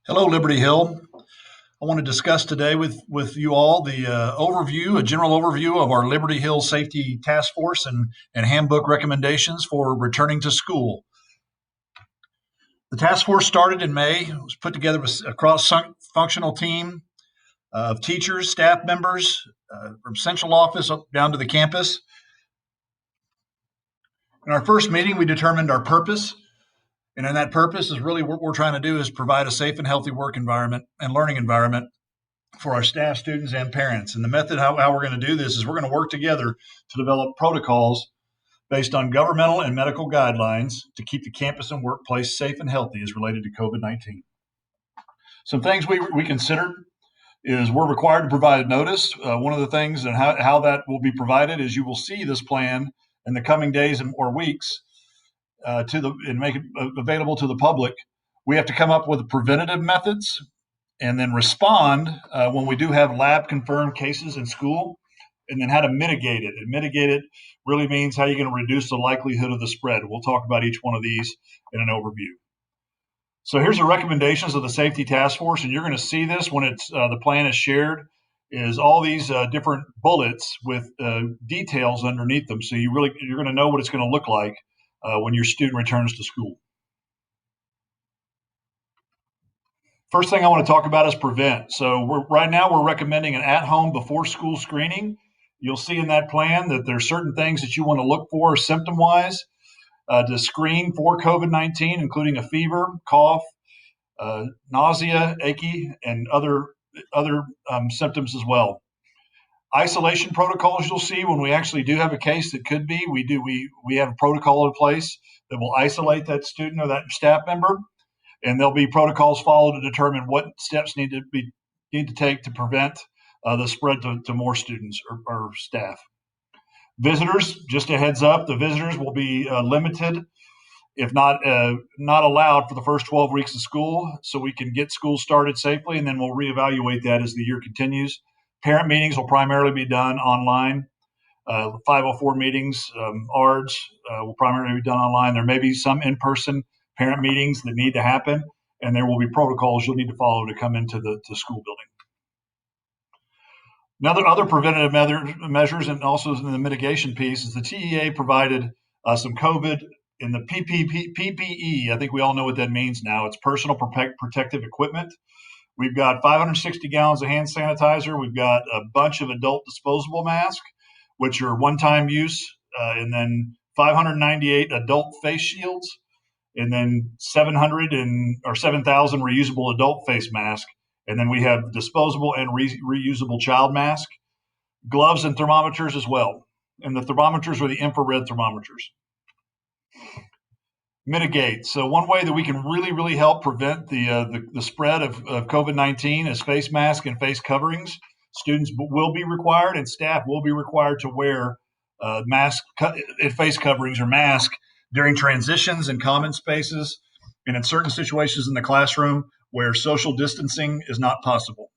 Hello, Liberty Hill. I want to discuss today with you all the a general overview of our Liberty Hill Safety Task Force and handbook recommendations for returning to school. The task force started in May. It was put together with a cross-functional team of teachers, staff members from central office up down to the campus. In our first meeting, we determined our purpose. And in that purpose is really what we're trying to do is provide a safe and healthy work environment and learning environment for our staff, students, and parents. And the method how we're going to do this is we're going to work together to develop protocols based on governmental and medical guidelines to keep the campus and workplace safe and healthy as related to COVID-19. Some things we considered is we're required to provide notice. One of the things and how that will be provided is you will see this plan in the coming days or weeks and make it available to the public. We have to come up with preventative methods and then respond when we do have lab confirmed cases in school, and then how to mitigate it. And mitigate it really means how you're going to reduce the likelihood of the spread. We'll talk about each one of these in an overview. So here's the recommendations of the Safety Task Force, and you're going to see this when it's the plan is shared, is all these different bullets with details underneath them. So you're going to know what it's going to look like when your student returns to school. First thing I want to talk about is prevent. So right now we're recommending an at-home before-school screening. You'll see in that plan that there's certain things that you want to look for symptom-wise to screen for COVID-19, including a fever, cough, nausea, achy, and other symptoms as well. Isolation protocols you'll see when we actually do have a case that could be, we have a protocol in place that will isolate that student or that staff member. And there'll be protocols followed to determine what steps need to take to prevent the spread to more students or staff. Visitors, just a heads up, the visitors will be limited, if not allowed, for the first 12 weeks of school, so we can get school started safely, and then we'll reevaluate that as the year continues. Parent meetings will primarily be done online. 504 meetings, ARDS, will primarily be done online. There may be some in-person parent meetings that need to happen, and there will be protocols you'll need to follow to come into the school building. Other preventative measures, and also in the mitigation piece, is the TEA provided some COVID in the PPE. I think we all know what that means now. It's personal protective equipment. We've got 560 gallons of hand sanitizer. We've got a bunch of adult disposable masks, which are one-time use, and then 598 adult face shields, and then 7,000 reusable adult face masks. And then we have disposable and reusable child mask, gloves, and thermometers as well. And the thermometers are the infrared thermometers. Mitigate. So one way that we can really help prevent the spread of COVID-19 is face masks and face coverings. Students will be required and staff will be required to wear face coverings or masks during transitions in common spaces and in certain situations in the classroom where social distancing is not possible.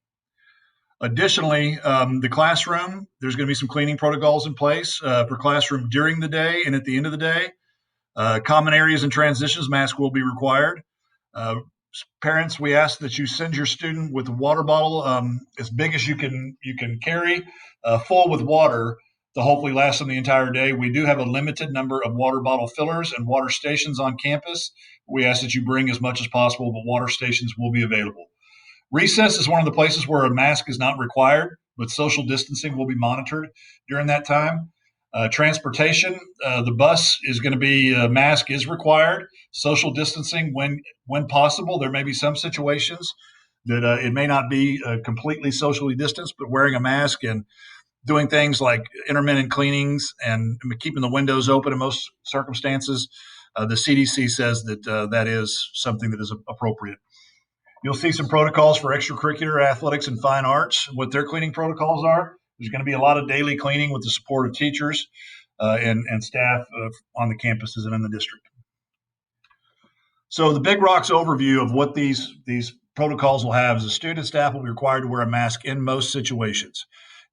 Additionally, the classroom, there's going to be some cleaning protocols in place for classroom during the day and at the end of the day. Common areas and transitions, masks will be required. Parents, we ask that you send your student with a water bottle as big as you can carry, full with water, to hopefully last them the entire day. We do have a limited number of water bottle fillers and water stations on campus. We ask that you bring as much as possible, but water stations will be available. Recess is one of the places where a mask is not required, but social distancing will be monitored during that time. Transportation, the bus is going to be, a mask is required. Social distancing when possible. There may be some situations that it may not be completely socially distanced, but wearing a mask and doing things like intermittent cleanings and keeping the windows open in most circumstances, the CDC says that that is something that is appropriate. You'll see some protocols for extracurricular athletics and fine arts, what their cleaning protocols are. There's going to be a lot of daily cleaning with the support of teachers and staff on the campuses and in the district. So the Big Rocks overview of what these protocols will have is the student staff will be required to wear a mask in most situations.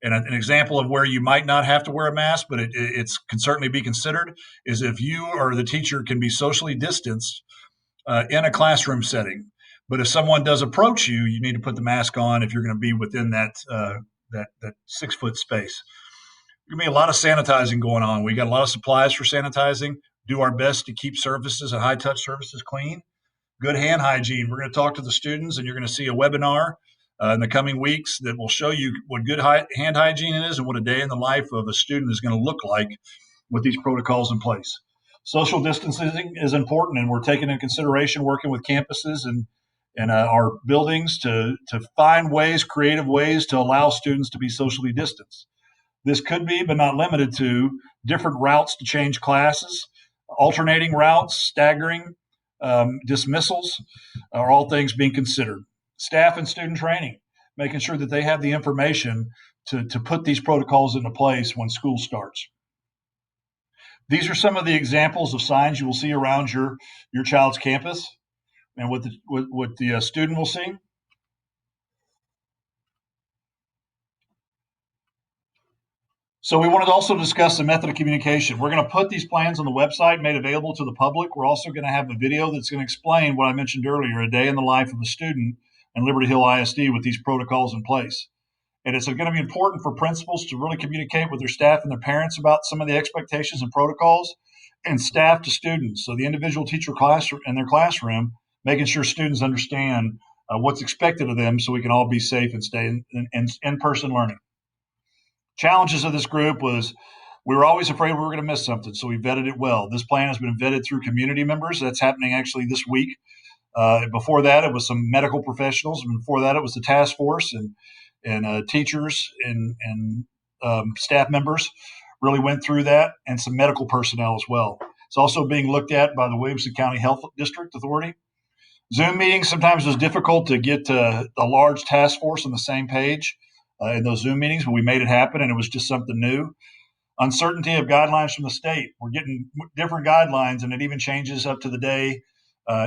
And an example of where you might not have to wear a mask, but it can certainly be considered, is if you or the teacher can be socially distanced in a classroom setting. But if someone does approach you, you need to put the mask on if you're going to be within that 6 foot space. There's going to be a lot of sanitizing going on. We got a lot of supplies for sanitizing. Do our best to keep surfaces and high touch surfaces clean. Good hand hygiene. We're going to talk to the students, and you're going to see a webinar in the coming weeks that will show you what good hand hygiene is and what a day in the life of a student is going to look like with these protocols in place. Social distancing is important, and we're taking into consideration working with campuses and our buildings to find ways, creative ways to allow students to be socially distanced. This could be, but not limited to, different routes to change classes, alternating routes, staggering, dismissals are all things being considered. Staff and student training, making sure that they have the information to put these protocols into place when school starts. These are some of the examples of signs you will see around your child's campus and what the student will see. So we wanted to also discuss the method of communication. We're going to put these plans on the website, made available to the public. We're also going to have a video that's going to explain what I mentioned earlier, a day in the life of a student in Liberty Hill ISD with these protocols in place. And it's going to be important for principals to really communicate with their staff and their parents about some of the expectations and protocols, and staff to students. So the individual teacher class in their classroom, making sure students understand what's expected of them so we can all be safe and stay in person learning. Challenges of this group was we were always afraid we were going to miss something, so we vetted it well. This plan has been vetted through community members. That's happening actually this week. Before that, it was some medical professionals, and before that, it was the task force and teachers and staff members really went through that, and some medical personnel as well. It's also being looked at by the Williamson County Health District Authority. Zoom meetings sometimes was difficult to get a large task force on the same page in those Zoom meetings, but we made it happen, and it was just something new. Uncertainty of guidelines from the state. We're getting different guidelines, and it even changes up to the day.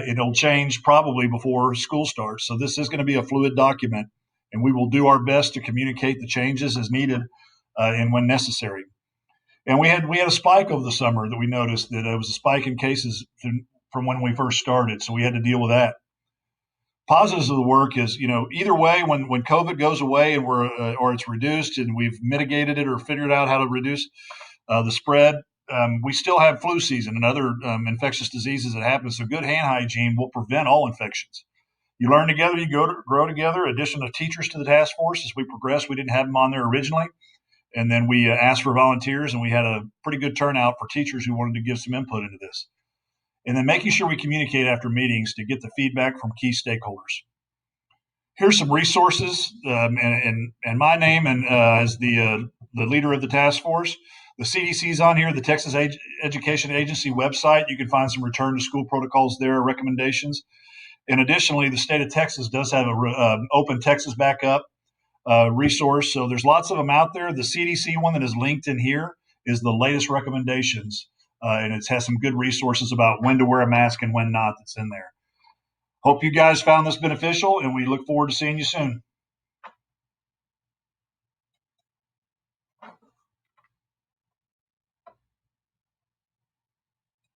It'll change probably before school starts. So this is going to be a fluid document, and we will do our best to communicate the changes as needed and when necessary. And we had a spike over the summer that we noticed that it was a spike in cases from when we first started. So we had to deal with that. Positives of the work is, either way, when COVID goes away and or it's reduced and we've mitigated it or figured out how to reduce the spread, we still have flu season and other infectious diseases that happen. So good hand hygiene will prevent all infections. You learn together, you grow together. Addition of teachers to the task force as we progress. We didn't have them on there originally. And then we asked for volunteers, and we had a pretty good turnout for teachers who wanted to give some input into this. And then making sure we communicate after meetings to get the feedback from key stakeholders. Here's some resources, and my name and as the leader of the task force. The CDC is on here, the Texas Education Agency website. You can find some return to school protocols there, recommendations. And additionally, the state of Texas does have a Open Texas Backup resource. So there's lots of them out there. The CDC one that is linked in here is the latest recommendations. And it has some good resources about when to wear a mask and when not that's in there. Hope you guys found this beneficial, and we look forward to seeing you soon.